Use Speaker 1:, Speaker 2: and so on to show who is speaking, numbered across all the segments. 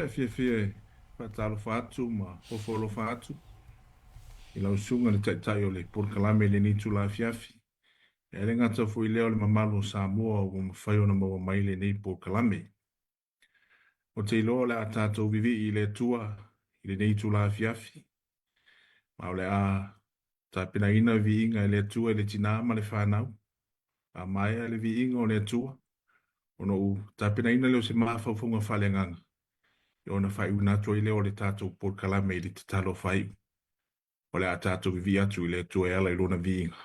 Speaker 1: fie fatalo fatu ma fofolo fatu i lau sunga le tai o le porkalame le nitu la fiafi e le ngata fu i leo le mamalo Samoa o mawhai ona maua mai le nei porkalame o te iloa le a tātou vivi i le tua i le nitu la fiafi ma o le a ta pina ina vi inga i le tua i le tina ma le whanau a mai le vi inga o le tua ono u ta pina ina leo se mawhaufunga whale nganga i ona whai unatua i leo le tātou porkalame i le talo whai o le a tātou vivi atu i le tua e ala i lona vi inga.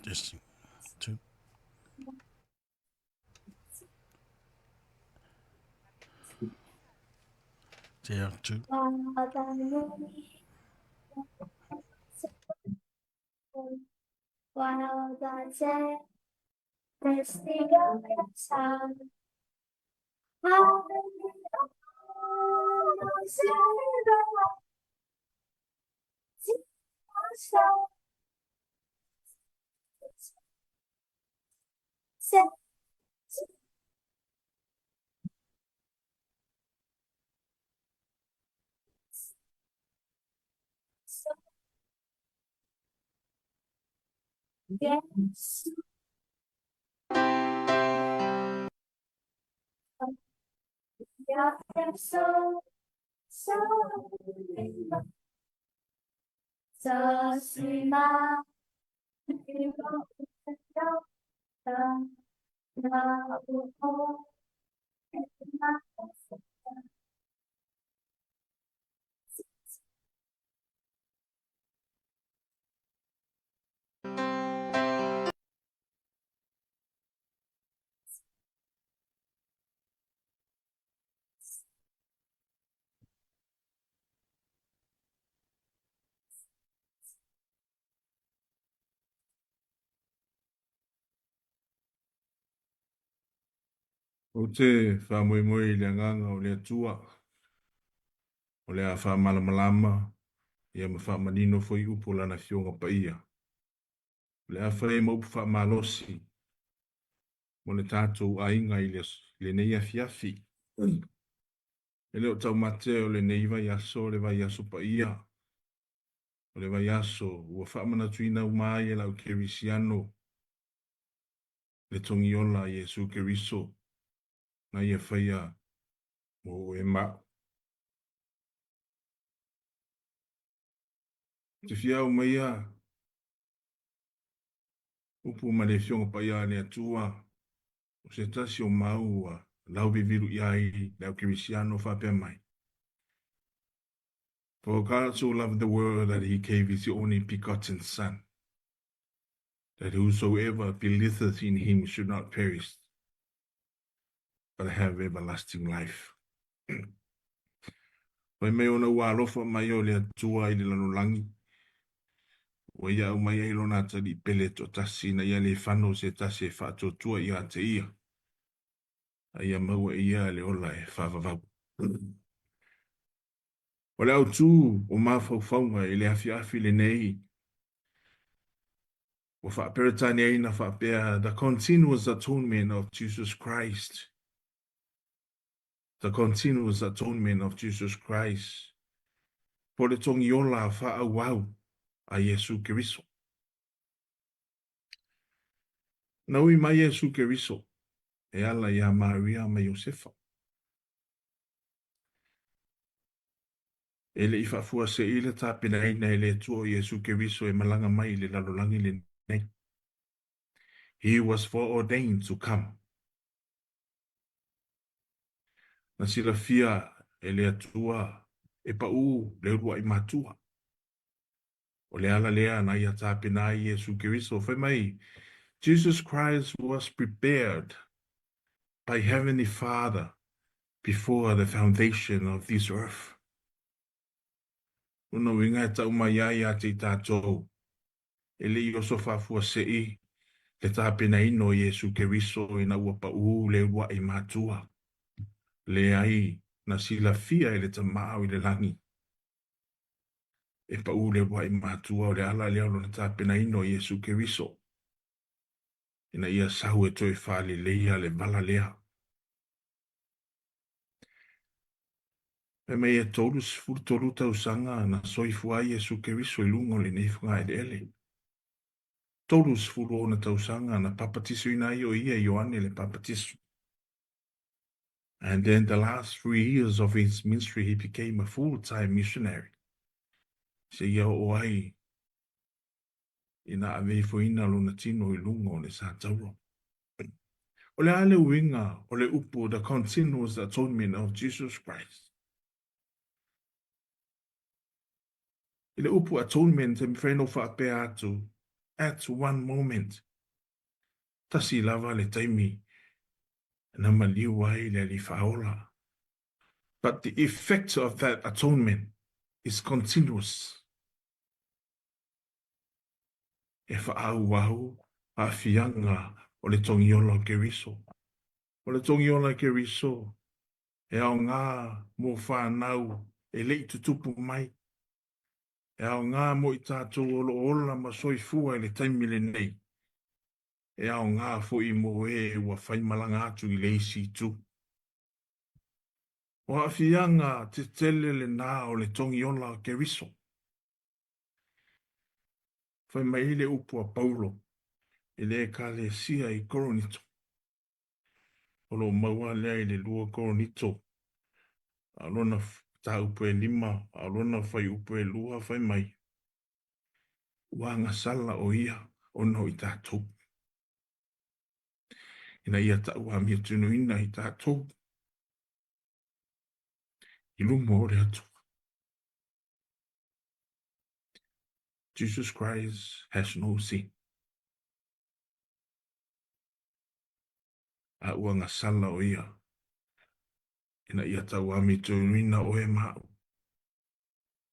Speaker 2: Just two. Yeah, two.
Speaker 3: While the day resting on the sun, yes. Yeah, I'm so sweet,
Speaker 1: O te whamoemoe i le nganga o le atua, o le a whamalamalama, ia ma whamanino fo i upo lana fionga pa ia. O le a whae maupu whamalosi, mo le tātou a inga i le neia fiafi. E leo tau mate o le neiva yaso, le vai yaso pa ia. O le vai yaso, ua whamana tuina umai e lau kerisiano, le tongi ola Yesu keriso, na ia whaia mo e ma. Te fiau mai a, upu ma le fionga pa ia le atua, o se tasi o maua, lau viviru iai, lau kerisiano whape mai. For God so loved the world that he gave his only begotten Son, that whosoever believeth in him should not perish, but have everlasting life. Wai me ona ua alofa mai o le atua i le lanolangi. Wa ia au mai ailo na tali pele to tasi na ia le whano se tasi e whaatotua ia te ia. A ia maua ia le ola e whavavau. O le au tū o mawhauwhaunga i le afi le nei. O whaperetani aina whapea, the continuous atonement of Jesus Christ. The continuous atonement of Jesus Christ. Po le tongi ola whaawau a Yesu Keriso. Naui mai Yesu Keriso. E ala ia Maria ma Josefa. E le ifa fua se ile tapina ina e le tuo Yesu Keriso e malanga mai le lalolangi le nei. He was foreordained to come. Na sila fia e le atua e pa u le urua i matua. O le ala lea na ia tapina i Yesu Keriso. Fai mai, Jesus Christ was prepared by Heavenly Father before the foundation of this earth. Uno winga e tau mai ai a te tātou. E le i oso whafua se i. Le tāpena ino Yesu Keriso ina ua pa le ua i mātua. Le ai na sila fia i le tamau i le langi. E pa le ua i mātua o le ala le alo na tāpena ino Yesu Keriso. Ina ia sahu e toi whale leia le vala lea. E mei e tolu sifuru tolu tau sanga na soifua Yesu Keriso i lungo le neifunga e ele. Tolu sifuru o na tau sanga na papatisu ina i o ia Ioane le papatisu. And then the last 3 years of his ministry, he became a full-time missionary. Se ia o ai ina ave fo ina luna tino i lungo le sa tauro. O le ale uinga o le upu the continuous atonement of Jesus Christ. I le upu atonement e mwheno whaapea atu at one moment. Tasi lava le taimi na maliu ai le li faola. But the effect of that atonement is continuous. E whaau wahu a fianga o le tongiola Keriso. O le tongiola Keriso e au ngā mo whanau e lei tutupu mai. E au ngā mo i tātou olo ola ma soifua e le taimile nei. E au ngā fo i mo e ua whaimalanga atu i le isi tu. O a fianga te tele le nā o le tongiola Keriso. Whai mai le upu a Paulo, e le ka le sia i Koronito. O lo maua lea i le lua Koronito. A lona ta upu e 5, a lona whai upu e 2 whai mai. Wanga sala o ia, o no i tātou. Ina ia ta ua mia tunu ina i tātou. I lumo o le atu. Jesus Christ has no sin. A ua nga sala o ia. Ina ia ta ua mia tunu ina o e mau.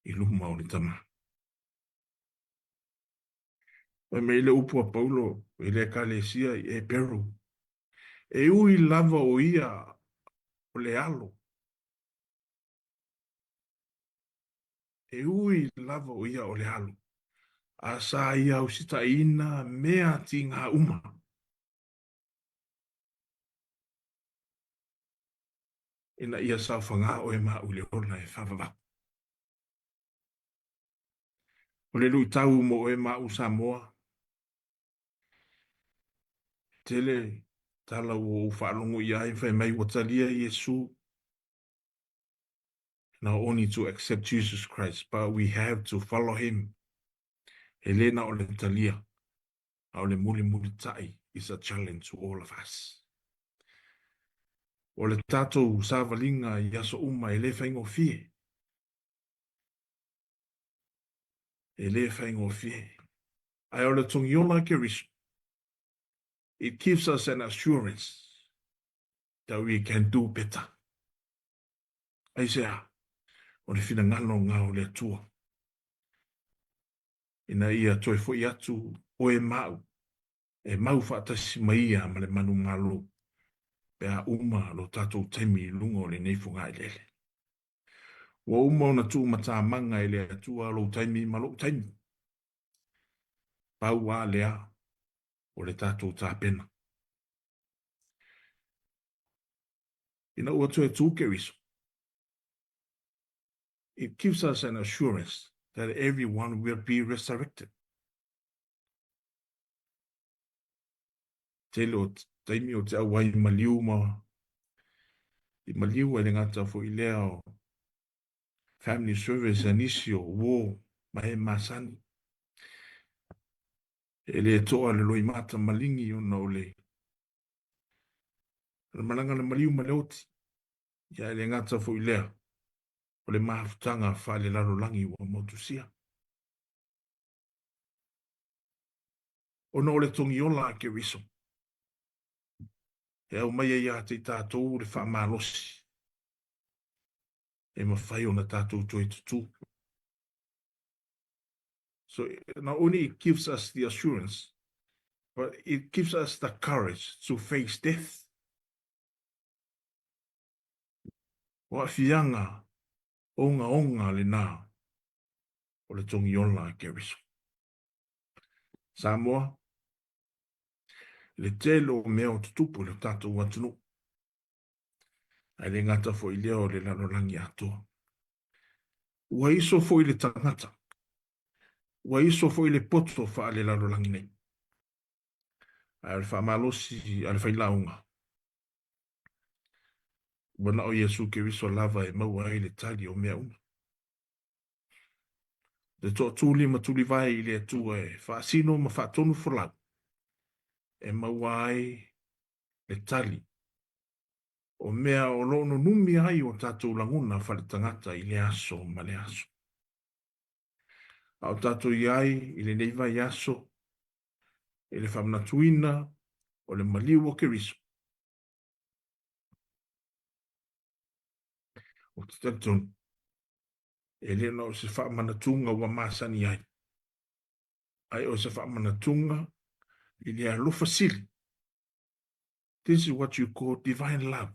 Speaker 1: I lumo o le tama. Wa me le upu a Paulo, e le ka le sia e Peru. E ui lava o ia o le alo. E ui lava o ia o le alo. A sa ia o sita ina mea ti ngā uma. Ina ia sa whanga o e maa ule ona e whawawak. O le lui tau mo o e maa u Samoa. Tele tala o whaalongo i ai whai mai watalia Yesu. Not only to accept Jesus Christ, but we have to follow him. Helena o le talia. O le muli muli tai is a challenge to all of us. O le tatou savalinga i aso uma e le whaingo fie. E le whaingo fie. Ai o le tongiola Keriso. It gives us an assurance that we can do better. Ai sea, o le whina ngano ngā o le atua. Ina ia toi fo i atu o e mau. E mau whaatasi mai ia ma le manu malo. Pea uma lo tatou taimi lungo le neifunga i lele. Wa uma ona tu mata manga i le atua lo taimi ma lo taimi. Pau a lea o le tatou tāpena. Ina ua tu e tu Keriso. It gives us an assurance that everyone will be resurrected. Tele o taimi o te awai maliu ma. I maliu e le ngata fo i lea o family service anisio wo ma e masani. E le toa le loi mata malingi o na o le. Le malanga le maliu ma leoti. Ia e le ngata fo i lea. O le mahafutanga wha le laro langi wa motusia. O na o le tongi ola a Keriso. E au mai ia te tātou le wha malosi. E mawhai o na tātou toi tutu. So not only it gives us the assurance but it gives us the courage to face death. Wa fianga onga le nā o le tongi ola ke riso. Samoa, le telo mea o tutupu le tātou atunu. Ai le ngata fo i leo le lalolangi atoa. Ua iso fo i le tangata. Ua iso fo i le poto fa le lalolangi nei. Ai le whamalosi, ai le whailaunga. Wana o Yesu ke riso lava e maua ai le tali o mea una. Le to tuli ma tuli vai i le atua e whaasino ma whaatonu fulau. E maua ai le tali. O mea o lono numi ai o tātou languna whale tangata i le aso ma le aso. Au tātou i ai i le neiva i aso, i le whamnatuina o le maliu o ke riso. O te tātou, e le na o se whamanatunga wa māsani ai. Ai o se whamanatunga i le alofa sili. This is what you call divine love.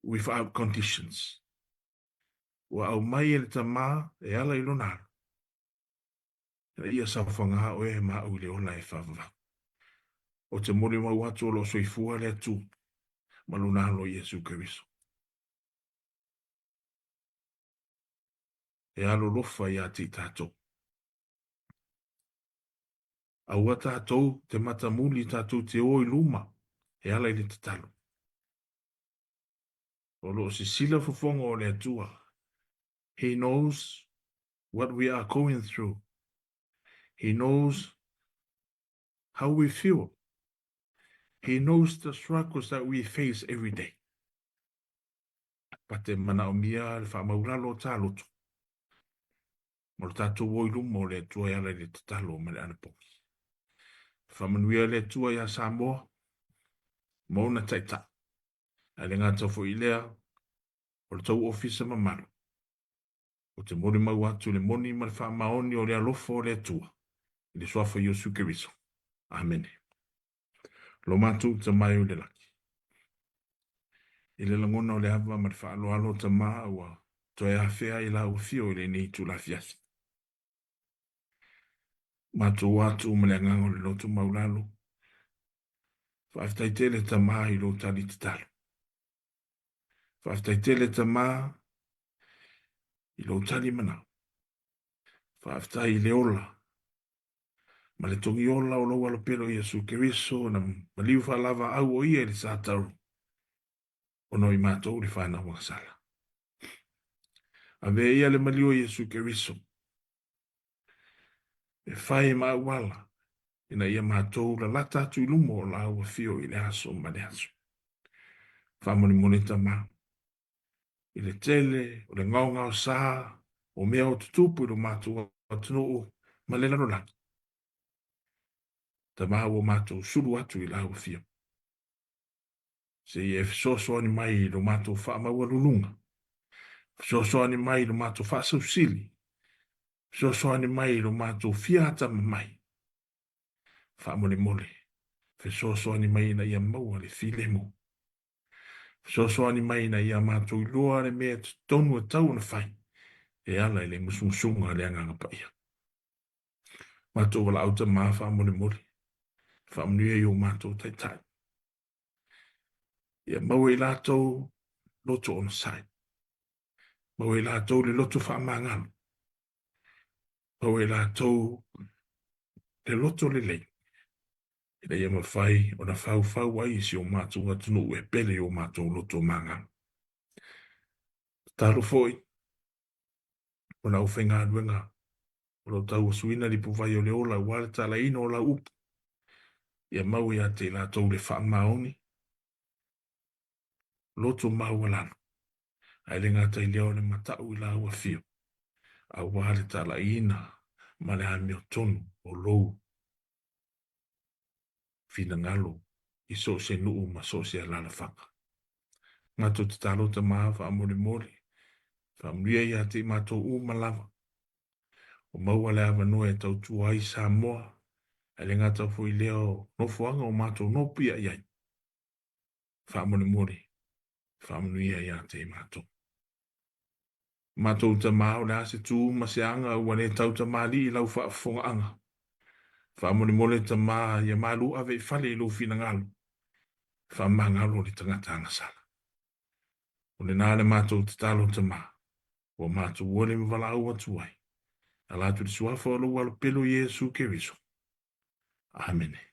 Speaker 1: Without conditions. Wa au mai ele ta mā e ala i lonaro. E ia sa whanga o e mā ule ola e whawawha. O te mori mau atu o lo soifua le atu. Malunalo Yesu Keriso. E alo lofa i ati tātou. Aua tātou te matamuli tātou te oi luma. E ala i le te talo. O lo si sila fufonga o le atua. He knows what we are going through. He knows how we feel. He knows the struggles that we face every day. Pate mana o mia le whamauralo tā loto. Mo le tātou oilu mo le atua i ala le te talo ma le anapoki. Whamanuia le atua i a Samoa. Mo na taita. A le ngata fo i lea. O le tau ofisa mamaru. O te mori mau atu le moni ma le whamaoni o le alofa o le atua. I le swafa Yesu Keriso. Amen. Lo matu te mai o le laki. I le langona o le hava ma le whaaloalo te maa ua. To e hawhea i la ufio i le nei tu la fiasi. Matu watu ma le angango le lotu maulalo. Whaaftaitele te maa i lo tali te talo. Whaaftaitele te maa i lo tali mana. Whaaftai le ola. Ma le tongi ola o lo walo pero Yesu Keriso na maliu whalava au o ia li sātaru. Ono i mātou li whana wakasala. A vea ia le maliu Yesu Keriso. E whai maa wala. Ina ia mātou la lata atu ilumo o la ua fio i le aso ma le aso. Whamoni moneta maa. I le tele, o le ngaunga o saa, o mea o tutupu i lo mātou atunu o ma le lano laki. Ta maa o mātou suru atu i la ua fio. Se i e fisoso ni mai i lo mātou wha maua lulunga. Fisoso ni mai i lo mātou wha sausili. Fisoso ni mai i lo mātou fiata mai. Wha mole mole. Fisoso ni mai na ia maua le filemo. Fisoso ni mai na ia mātou i loa le mea tonu a tau na whai. E ala i le musumusunga le anganga paia. Mātou wala auta maa wha mole mole. Wha mnuia i o mātou tai tai. Ia maua i lātou loto on sai. Maua i lātou le loto wha mangalu. Maua i lātou le loto le lei. Ina ia mawhai o na whau ai si o mātou atunu e pele o mātou loto mangalu. Taro foi. O na uwhenga anuenga. O lo tau suina li puwai o le ola wale tala ino o la upu. Ia maua i ate lātou le wha maoni. Loto mau alano. Ai le ngata i leo le matau i la ua fio. A wale tala ina ma le hame o tonu o lou. Fina ngalo i so se nuu ma so se alana whaka. Ngato te talo te maa wha amore mori. Wha mria i ate i mato u malawa. O maua le awa noe tau tuai Samoa. e le ngata fo i leo no fuanga o mātou no pia iai. Whaamone mori, whaamone ia te mātou. Mātou ta māo le ase tū masianga wane tau ta māli i lau whaafonga anga. Whaamone mole ta mā ia mālu ave i whale i lo fina ngalu. Whaamangalo li tangata angasala. O le nāle mātou te talo ta mā. O mātou wale mwala au atuai. Ala tu le suafa o lo walo pelo Yesu ke riso. Amen.